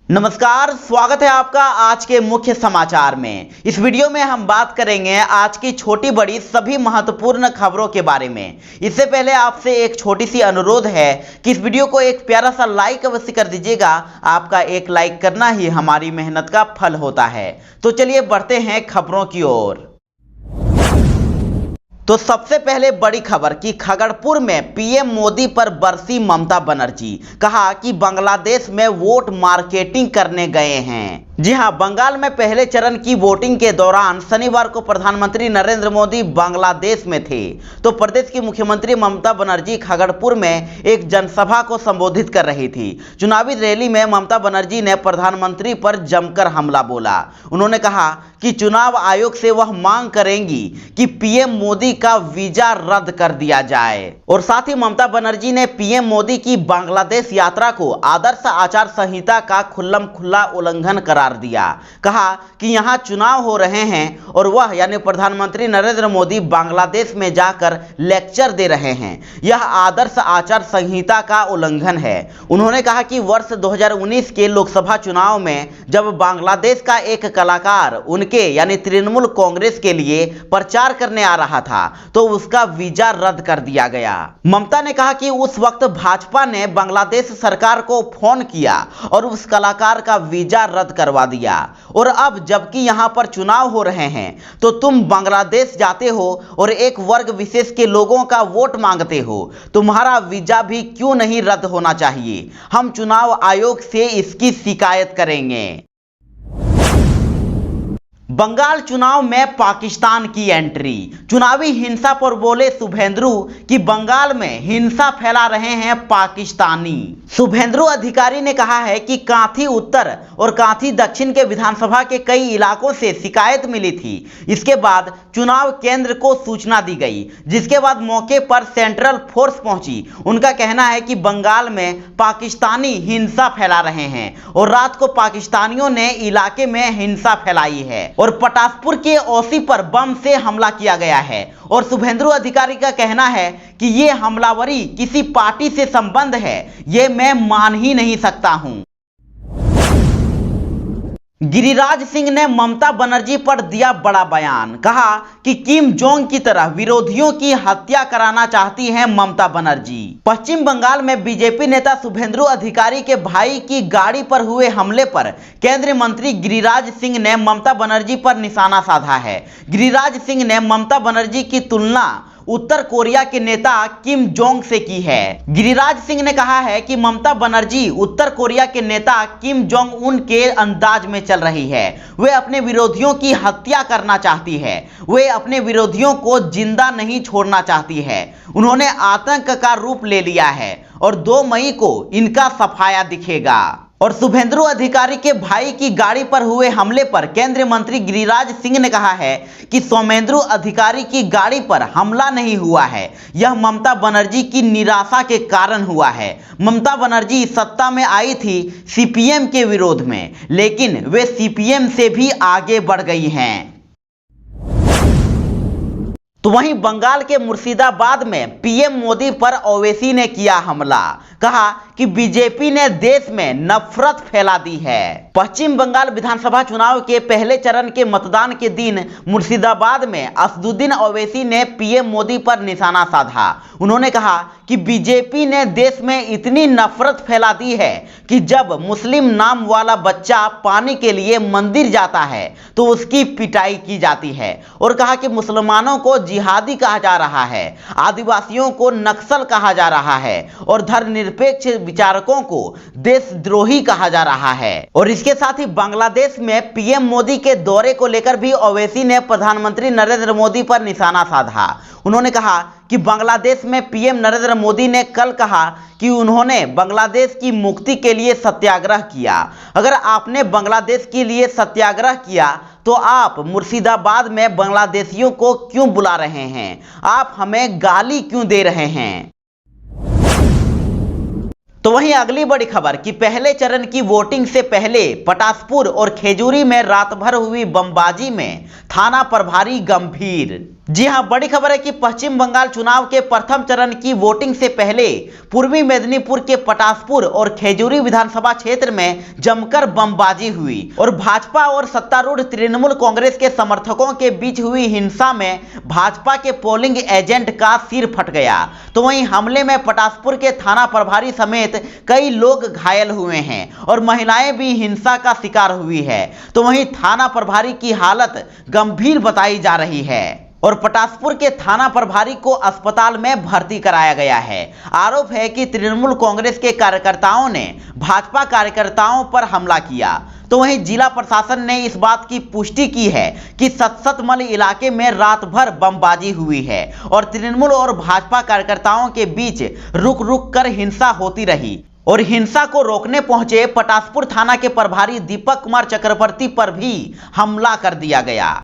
नमस्कार, स्वागत है आपका आज के मुख्य समाचार में। इस वीडियो में हम बात करेंगे आज की छोटी बड़ी सभी महत्वपूर्ण खबरों के बारे में। इससे पहले आपसे एक छोटी सी अनुरोध है कि इस वीडियो को एक प्यारा सा लाइक अवश्य कर दीजिएगा। आपका एक लाइक करना ही हमारी मेहनत का फल होता है। तो चलिए बढ़ते हैं खबरों की ओर। तो सबसे पहले बड़ी खबर कि खगड़पुर में पीएम मोदी पर बरसी ममता बनर्जी, कहा कि बांग्लादेश में वोट मार्केटिंग करने गए हैं। जी हां, बंगाल में पहले चरण की वोटिंग के दौरान शनिवार को प्रधानमंत्री नरेंद्र मोदी बांग्लादेश में थे। तो प्रदेश की मुख्यमंत्री ममता बनर्जी खगड़पुर में एक जनसभा को संबोधित कर रही थी। चुनावी रैली में ममता बनर्जी ने प्रधानमंत्री पर जमकर हमला बोला। उन्होंने कहा कि चुनाव आयोग से वह मांग करेंगी कि पीएम मोदी का वीजा रद्द कर दिया जाए। और साथ ही ममता बनर्जी ने पीएम मोदी की बांग्लादेश यात्रा को आदर्श आचार संहिता का खुल्लम खुल्ला उल्लंघन करार दिया। कहा कि यहां चुनाव हो रहे हैं और वह यानी प्रधानमंत्री नरेंद्र मोदी बांग्लादेश में जाकर लेक्चर दे रहे हैं। यह आदर्श आचार संहिता का उल्लंघन है। उन्होंने कहा कि वर्ष 2019 के लोकसभा चुनाव में जब बांग्लादेश का एक कलाकार उनके यानी तृणमूल कांग्रेस के लिए प्रचार करने आ रहा था तो उसका वीजा रद्द कर दिया गया। ममता ने कहा कि उस वक्त भाजपा ने बांग्लादेश सरकार को फोन किया और उस कलाकार का वीजा रद्द करवा दिया। और अब जबकि यहां पर चुनाव हो रहे हैं तो तुम बांग्लादेश जाते हो और एक वर्ग विशेष के लोगों का वोट मांगते हो। तुम्हारा वीजा भी क्यों नहीं रद्द होना चाहिए? हम चुनाव आयोग से इसकी शिकायत करेंगे। बंगाल चुनाव में पाकिस्तान की एंट्री। चुनावी हिंसा पर बोले शुभेंदु कि बंगाल में हिंसा फैला रहे हैं पाकिस्तानी। शुभेंदु अधिकारी ने कहा है कि कांथी उत्तर और कांथी दक्षिण के विधानसभा के कई इलाकों से शिकायत मिली थी। इसके बाद चुनाव केंद्र को सूचना दी गई, जिसके बाद मौके पर सेंट्रल फोर्स पहुंची। उनका कहना है कि बंगाल में पाकिस्तानी हिंसा फैला रहे हैं और रात को पाकिस्तानियों ने इलाके में हिंसा फैलाई है और पटासपुर के ओसी पर बम से हमला किया गया है। और शुभेंदु अधिकारी का कहना है कि ये हमलावरी किसी पार्टी से संबंध है, ये मैं मान ही नहीं सकता हूं। गिरिराज सिंह ने ममता बनर्जी पर दिया बड़ा बयान। कहा कि किम जोंग की तरह विरोधियों की हत्या कराना चाहती हैं ममता बनर्जी। पश्चिम बंगाल में बीजेपी नेता शुभेंदु अधिकारी के भाई की गाड़ी पर हुए हमले पर केंद्रीय मंत्री गिरिराज सिंह ने ममता बनर्जी पर निशाना साधा है। गिरिराज सिंह ने ममता बनर्जी की तुलना उत्तर कोरिया के नेता किम जोंग से की है। गिरिराज सिंह ने कहा है कि ममता बनर्जी उत्तर कोरिया के नेता किम जोंग उन के अंदाज में चल रही है। वे अपने विरोधियों की हत्या करना चाहती है। वे अपने विरोधियों को जिंदा नहीं छोड़ना चाहती है। उन्होंने आतंक का रूप ले लिया है और 2 मई को इनका सफाया दिखेगा। और शुभेंदु अधिकारी के भाई की गाड़ी पर हुए हमले पर केंद्रीय मंत्री गिरिराज सिंह ने कहा है कि शुभेंदु अधिकारी की गाड़ी पर हमला नहीं हुआ है, यह ममता बनर्जी की निराशा के कारण हुआ है। ममता बनर्जी सत्ता में आई थी सीपीएम के विरोध में, लेकिन वे सीपीएम से भी आगे बढ़ गई हैं। तो वहीं बंगाल के मुर्शिदाबाद में पीएम मोदी पर ओवैसी ने किया हमला। कहा कि बीजेपी ने देश में नफरत फैला दी है। पश्चिम बंगाल विधानसभा चुनाव के पहले चरण के मतदान के दिन मुर्शिदाबाद में असदुद्दीन ओवैसी ने पीएम मोदी पर निशाना साधा। उन्होंने कहा कि बीजेपी ने देश में इतनी नफरत फैला दी है कि जब मुस्लिम नाम वाला बच्चा पानी के लिए मंदिर जाता है तो उसकी पिटाई की जाती है। और कहा कि मुसलमानों को जिहादी कहा जा रहा है, आदिवासियों को नक्सल कहा जा रहा है और धर्मनिरपेक्ष विचारकों को देशद्रोही कहा जा रहा है। और इसके साथ ही बांग्लादेश में पीएम मोदी के दौरे को लेकर भी ओवैसी ने प्रधानमंत्री नरेंद्र मोदी पर निशाना साधा। उन्होंने कहा कि बांग्लादेश में पीएम नरेंद्र मोदी ने कल कहा कि उन्होंने बांग्लादेश की मुक्ति के लिए सत्याग्रह किया। अगर आपने बांग्लादेश के लिए सत्याग्रह किया तो आप मुर्शिदाबाद में बांग्लादेशियों को क्यों बुला रहे हैं? आप हमें गाली क्यों दे रहे हैं? तो वहीं अगली बड़ी खबर कि पहले चरण की वोटिंग से पहले पटासपुर और खेजूरी में रात भर हुई बमबाजी में थाना प्रभारी गंभीर। जी हां, बड़ी खबर है कि पश्चिम बंगाल चुनाव के प्रथम चरण की वोटिंग से पहले पूर्वी मेदिनीपुर के पटासपुर और खेजूरी विधानसभा क्षेत्र में जमकर बमबाजी हुई और भाजपा और सत्तारूढ़ तृणमूल कांग्रेस के समर्थकों के बीच हुई हिंसा में भाजपा के पोलिंग एजेंट का सिर फट गया। तो वहीं हमले में पटासपुर के थाना प्रभारी समेत कई लोग घायल हुए हैं और महिलाएं भी हिंसा का शिकार हुई है। तो वहीं थाना प्रभारी की हालत गंभीर बताई जा रही है और पटासपुर के थाना प्रभारी को अस्पताल में भर्ती कराया गया है। आरोप है कि तृणमूल कांग्रेस के कार्यकर्ताओं ने भाजपा कार्यकर्ताओं पर हमला किया। तो वहीं जिला प्रशासन ने इस बात की पुष्टि की है कि सतसतमल इलाके में रात भर बमबाजी हुई है और तृणमूल और भाजपा कार्यकर्ताओं के बीच रुक रुक कर हिंसा होती रही और हिंसा को रोकने पहुंचे पटासपुर थाना के प्रभारी दीपक कुमार चक्रवर्ती पर भी हमला कर दिया गया।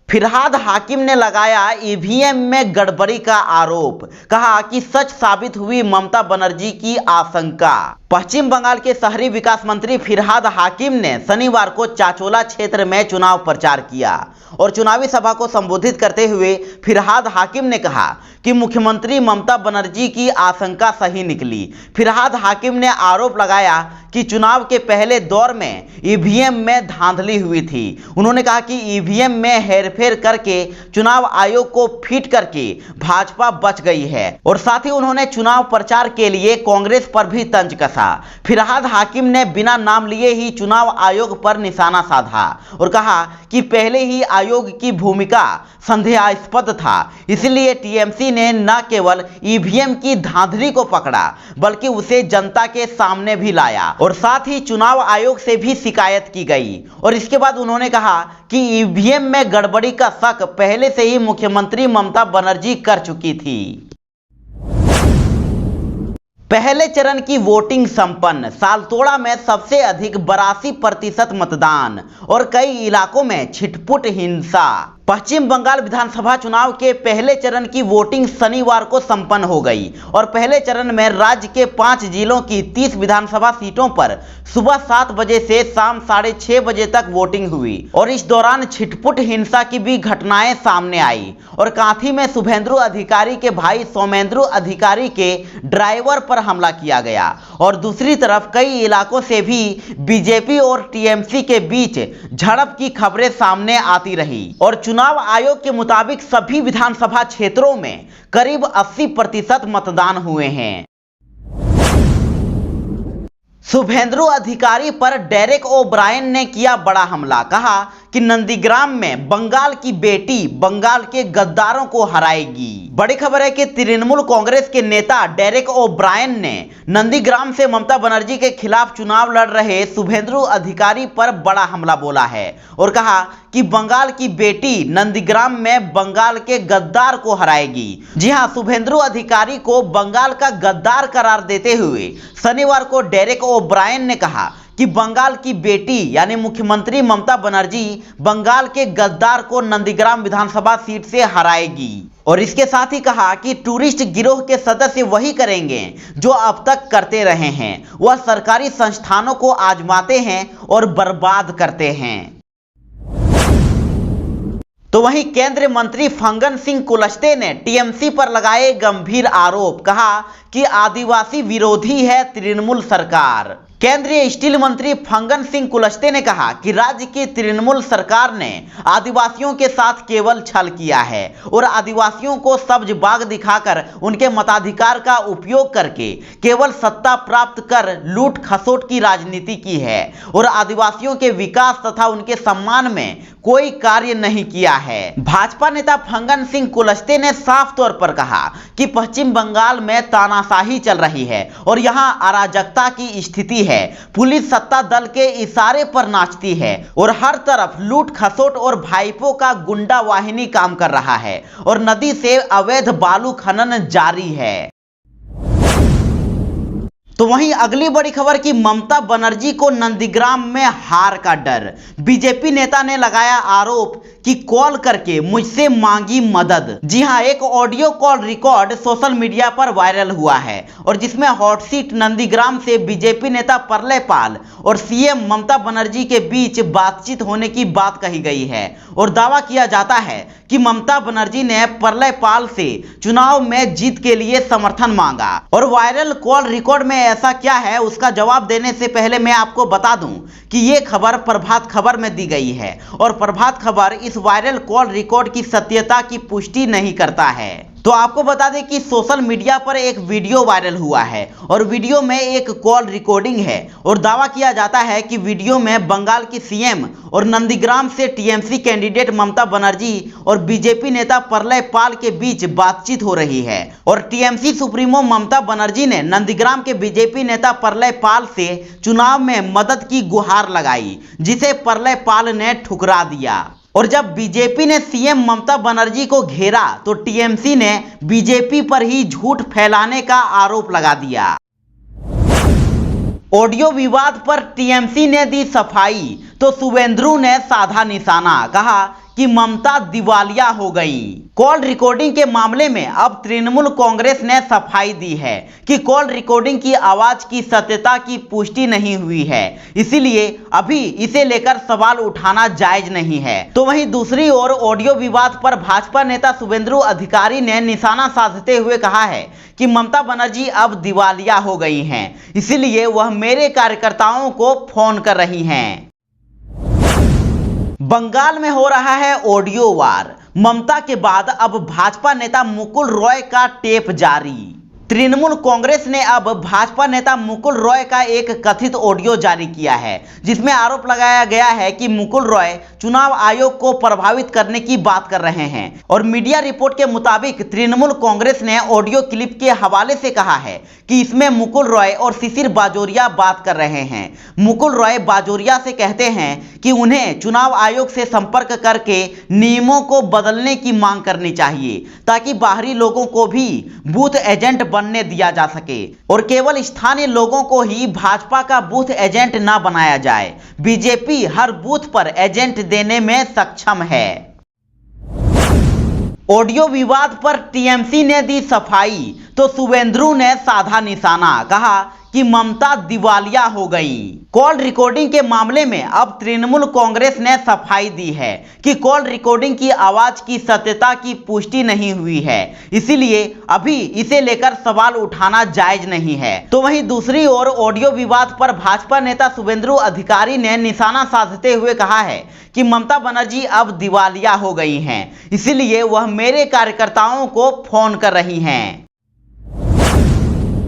फिरहाद हाकिम ने लगाया ईवीएम में गड़बड़ी का आरोप, कहा कि सच साबित हुई ममता बनर्जी की आशंका। पश्चिम बंगाल के शहरी विकास मंत्री फिरहाद हाकिम ने शनिवार को चाचोला क्षेत्र में चुनाव प्रचार किया और चुनावी सभा को संबोधित करते हुए फिरहाद हाकिम ने कहा कि मुख्यमंत्री ममता बनर्जी की आशंका सही निकली। फिरहाद हाकिम ने आरोप लगाया कि चुनाव के पहले दौर में ईवीएम में धांधली हुई थी। उन्होंने कहा कि ईवीएम में हेरफेर करके चुनाव आयोग को फिट करके भाजपा बच गई है और साथ ही उन्होंने चुनाव प्रचार के लिए कांग्रेस पर भी तंज कसा। फिरहाद हाकिम ने बिना नाम लिए ही चुनाव आयोग पर निशाना साधा और कहा कि पहले ही आयोग की भूमिका संदेहास्पद था, इसलिए टीएमसी ने न केवल ईवीएम की धांधली को पकड़ा बल्कि उसे जनता के सामने भी लाया और साथ ही चुनाव आयोग से भी शिकायत की गई। और इसके बाद उन्होंने कहा कि ईवीएम में गड़बड़ी का शक पहले से ही मुख्यमंत्री ममता बनर्जी कर चुकी थी। पहले चरण की वोटिंग संपन्न, सालतोड़ा में सबसे अधिक 82% मतदान और कई इलाकों में छिटपुट हिंसा। पश्चिम बंगाल विधानसभा चुनाव के पहले चरण की वोटिंग शनिवार को संपन्न हो गई और पहले चरण में राज्य के 5 जिलों की 30 विधानसभा सीटों पर सुबह 7 बजे से शाम 6:30 बजे तक वोटिंग हुई और इस दौरान छिटपुट हिंसा की भी घटनाएं सामने आई और कांथी में शुभेंदु अधिकारी के भाई सौमेंद्र अधिकारी के ड्राइवर पर हमला किया गया और दूसरी तरफ कई इलाकों से भी बीजेपी और टीएमसी के बीच झड़प की खबरें सामने आती रही और चुनाव आयोग के मुताबिक सभी विधानसभा क्षेत्रों में करीब 80% मतदान हुए हैं। शुभेंदु अधिकारी पर डेरेक ओब्रायन ने किया बड़ा हमला, कहा कि नंदीग्राम में बंगाल की बेटी बंगाल के गद्दारों को हराएगी। बड़ी खबर है कि तृणमूल कांग्रेस के नेता डेरेक ओब्रायन ने नंदीग्राम से ममता बनर्जी के खिलाफ चुनाव लड़ रहे शुभेंदु अधिकारी पर बड़ा हमला बोला है और कहा कि बंगाल की बेटी नंदीग्राम में बंगाल के गद्दार को हराएगी। जी हां, शुभेंदु अधिकारी को बंगाल का गद्दार करार देते हुए शनिवार को डेरेक ओब्रायन ने कहा कि बंगाल की बेटी यानी मुख्यमंत्री ममता बनर्जी बंगाल के गद्दार को नंदीग्राम विधानसभा सीट से हराएगी और इसके साथ ही कहा कि टूरिस्ट गिरोह के सदस्य वही करेंगे जो अब तक करते रहे हैं, वह सरकारी संस्थानों को आजमाते हैं और बर्बाद करते हैं। तो वहीं केंद्रीय मंत्री फग्गन सिंह कुलस्ते ने टीएमसी पर लगाए गंभीर आरोप, कहा कि आदिवासी विरोधी है तृणमूल सरकार। केंद्रीय स्टील मंत्री फग्गन सिंह कुलस्ते ने कहा कि राज्य की तृणमूल सरकार ने आदिवासियों के साथ केवल छल किया है और आदिवासियों को सब्ज बाग दिखाकर उनके मताधिकार का उपयोग करके केवल सत्ता प्राप्त कर लूट खसोट की राजनीति की है और आदिवासियों के विकास तथा उनके सम्मान में कोई कार्य नहीं किया है। भाजपा नेता फग्गन सिंह कुलस्ते ने साफ तौर पर कहा कि पश्चिम बंगाल में तानाशाही चल रही है और यहां अराजकता की स्थिति है। पुलिस सत्ता दल के इशारे पर नाचती है और हर तरफ लूट खसोट और भाईपों का गुंडा वाहिनी काम कर रहा है और नदी से अवैध बालू खनन जारी है। तो वहीं अगली बड़ी खबर की ममता बनर्जी को नंदीग्राम में हार का डर। बीजेपी नेता ने लगाया आरोप कि कॉल करके मुझसे मांगी मदद। जी हां, एक audio call record social media पर वायरल हुआ है और जिसमें हॉट सीट नंदीग्राम से बीजेपी नेता प्रलय पाल और सीएम ममता बनर्जी के बीच बातचीत होने की बात कही गई है और दावा किया जाता है कि ममता बनर्जी ने प्रलय पाल से चुनाव में जीत के लिए समर्थन मांगा। और वायरल कॉल रिकॉर्ड में ऐसा क्या है, उसका जवाब देने से पहले मैं आपको बता दूं कि ये खबर प्रभात खबर में दी गई है और प्रभात खबर इस वायरल कॉल रिकॉर्ड की सत्यता की पुष्टि नहीं करता है। तो आपको बता दें कि सोशल मीडिया पर एक वीडियो वायरल हुआ है और वीडियो में एक कॉल रिकॉर्डिंग है और दावा किया जाता है कि वीडियो में बंगाल की सीएम और नंदीग्राम से टीएमसी कैंडिडेट ममता बनर्जी और बीजेपी नेता प्रलय पाल के बीच बातचीत हो रही है और टीएमसी सुप्रीमो ममता बनर्जी ने नंदीग्राम के बीजेपी नेता प्रलय पाल से चुनाव में मदद की गुहार लगाई, जिसे प्रलय पाल ने ठुकरा दिया। और जब बीजेपी ने सीएम ममता बनर्जी को घेरा तो टीएमसी ने बीजेपी पर ही झूठ फैलाने का आरोप लगा दिया। ऑडियो विवाद पर टीएमसी ने दी सफाई तो शुभेंदु ने साधा निशाना, कहा कि ममता दिवालिया हो गई। कॉल रिकॉर्डिंग के मामले में अब तृणमूल कांग्रेस ने सफाई दी है कि कॉल रिकॉर्डिंग की आवाज की सत्यता की पुष्टि नहीं हुई है, इसीलिए अभी इसे लेकर सवाल उठाना जायज नहीं है। तो वहीं दूसरी ओर ऑडियो विवाद पर भाजपा नेता शुभेंदु अधिकारी ने निशाना साधते हुए कहा है कि ममता बनर्जी अब दिवालिया हो गई हैं, इसीलिए वह मेरे कार्यकर्ताओं को फोन कर रही हैं। बंगाल में हो रहा है ऑडियो वार, ममता के बाद अब भाजपा नेता मुकुल रॉय का टेप जारी। तृणमूल कांग्रेस ने अब भाजपा नेता मुकुल रॉय का एक कथित ऑडियो जारी किया है, जिसमें आरोप लगाया गया है कि मुकुल रॉय चुनाव आयोग को प्रभावित करने की बात कर रहे हैं और मीडिया रिपोर्ट के मुताबिक तृणमूल कांग्रेस ने ऑडियो क्लिप के हवाले से कहा है कि इसमें मुकुल रॉय और शिशिर बाजोरिया बात कर रहे हैं। मुकुल रॉय बाजोरिया से कहते हैं कि उन्हें चुनाव आयोग से संपर्क करके नियमों को बदलने की मांग करनी चाहिए ताकि बाहरी लोगों को भी बूथ एजेंट बनने दिया जा सके और केवल स्थानीय लोगों को ही भाजपा का बूथ एजेंट ना बनाया जाए। बीजेपी हर बूथ पर एजेंट देने में सक्षम है। ऑडियो विवाद पर टीएमसी ने दी सफाई तो शुभेंदु ने साधा निशाना, कहा कि ममता दिवालिया हो गई। कॉल रिकॉर्डिंग के मामले में अब तृणमूल कांग्रेस ने सफाई दी है कि कॉल रिकॉर्डिंग की आवाज की सत्यता की पुष्टि नहीं हुई है, इसीलिए अभी इसे लेकर सवाल उठाना जायज नहीं है। तो वहीं दूसरी ओर ऑडियो विवाद पर भाजपा नेता शुभेंदु अधिकारी ने निशाना साधते हुए कहा है कि ममता बनर्जी अब दिवालिया हो गई हैं, इसीलिए वह मेरे कार्यकर्ताओं को फोन कर रही हैं।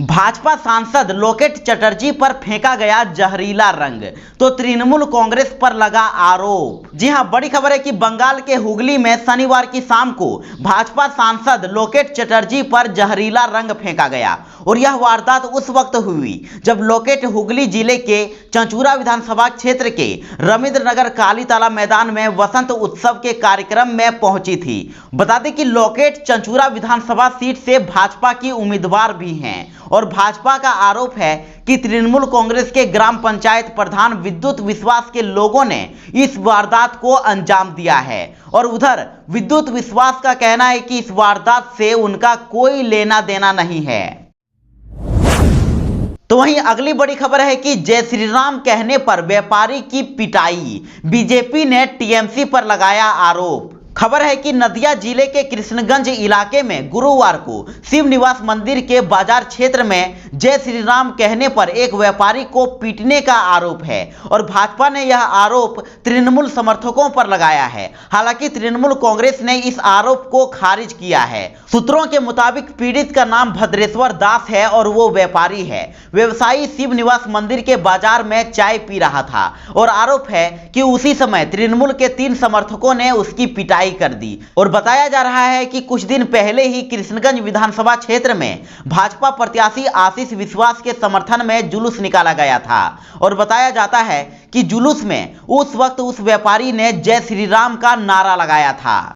भाजपा सांसद लोकेट चटर्जी पर फेंका गया जहरीला रंग तो तृणमूल कांग्रेस पर लगा आरोप। जी हां, बड़ी खबर है कि बंगाल के हुगली में शनिवार की शाम को भाजपा सांसद लोकेट चटर्जी पर जहरीला रंग फेंका गया और यह वारदात उस वक्त हुई जब लोकेट हुगली जिले के चंचूरा विधानसभा क्षेत्र के रविंद्र नगर काली तालाब मैदान में वसंत उत्सव के कार्यक्रम में पहुंची थी। बता दें कि लोकेट चंचूरा विधानसभा सीट से भाजपा की उम्मीदवार भी हैं और भाजपा का आरोप है कि तृणमूल कांग्रेस के ग्राम पंचायत प्रधान विद्युत विश्वास के लोगों ने इस वारदात को अंजाम दिया है और उधर विद्युत विश्वास का कहना है कि इस वारदात से उनका कोई लेना देना नहीं है। तो वहीं अगली बड़ी खबर है कि जय श्री राम कहने पर व्यापारी की पिटाई, बीजेपी ने टीएमसी पर लगाया आरोप। खबर है कि नदिया जिले के कृष्णगंज इलाके में गुरुवार को शिव निवास मंदिर के बाजार क्षेत्र में जय श्री राम कहने पर एक व्यापारी को पीटने का आरोप है और भाजपा ने यह आरोप तृणमूल समर्थकों पर लगाया है। हालांकि तृणमूल कांग्रेस ने इस आरोप को खारिज किया है। सूत्रों के मुताबिक पीड़ित का नाम भद्रेश्वर दास है और वो व्यापारी है। व्यवसायी शिव निवास मंदिर के बाजार में चाय पी रहा था और आरोप है कि उसी समय तृणमूल के 3 समर्थकों ने उसकी पिटाई कर दी और बताया जा रहा है कि कुछ दिन पहले ही कृष्णगंज विधानसभा क्षेत्र में भाजपा प्रत्याशी आशीष विश्वास के समर्थन में जुलूस निकाला गया था और बताया जाता है कि जुलूस में उस वक्त उस व्यापारी ने जय श्री राम का नारा लगाया था।